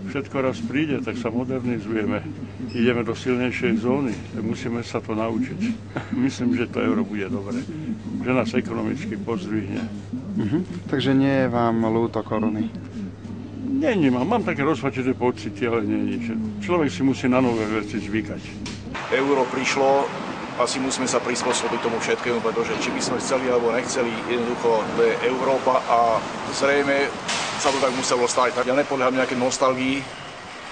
všetko raz príde, tak sa modernizujeme. Ideme do silnejšej zóny, musíme sa to naučiť. Myslím, že to euro bude dobre, že nás ekonomicky pozdvihne. Takže nie je vám ľúto koruny? Nie, nemám. Mám také rozpačité pocity, ale nie je nič. Človek si musí na nové veci zvykať. Euro prišlo, asi musíme sa prispôsobiť tomu všetkému, pretože či by sme chceli alebo nechceli, jednoducho to je Európa a zrejme sa to tak muselo stať. Tak ja nepodľahám nejaké nostalgii,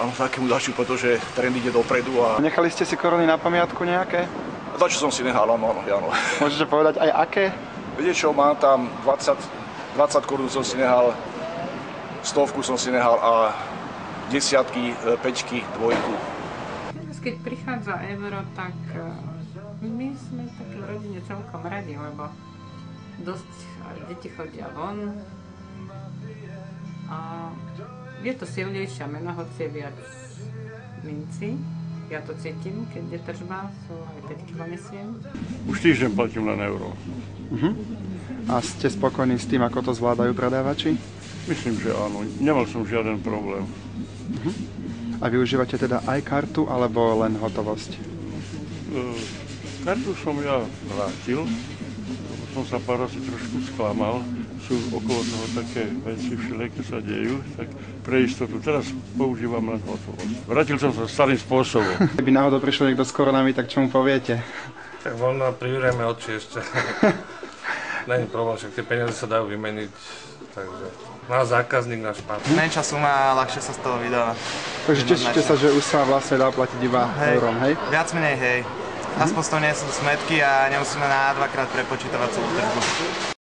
ale takému daču, pretože trend ide dopredu. A Nechali ste si koruny na pamiatku nejaké? dačo som si nehal, áno. Môžete povedať aj aké? Viete čo, mám tam 20 korún som si nehal, 100 som si nehal a desiatky, päťky, dvojku. Keď prichádza euro, tak my sme tak v rodine celkom radi, lebo dosť deti chodia von a je to silnejšia mena, hoci je viac minci. Ja to cítim, keď je tržba, sú aj 5 kg nesiem. Už týždeň platím len euro. A ste spokojní s tým, ako to zvládajú predávači? Myslím, že áno. Nemal som žiaden problém. A využívate teda aj kartu, alebo len hotovosť? Kartu som ja vrátil, lebo som sa pár razy trošku sklamal. Sú okolo toho také veci, všelijaké sa dejú, tak pre istotu. Teraz používam len hotovosť. Vrátil som sa starým spôsobom. Keby náhodou prišiel niekto s korunami, tak čo mu poviete? Tak voľno privrieme oči ešte. Není problém, však tie peniaze sa dajú vymeniť, takže náš zákazník, náš partner. Menšia suma, ľahšie sa z toho vydáva. Takže tešíte sa, že už sa vlastne dá platiť iba eurom, hej? Viac menej, hej. Aspoň z toho nie sú smetky a nemusíme na dvakrát prepočítavať celú tržbu.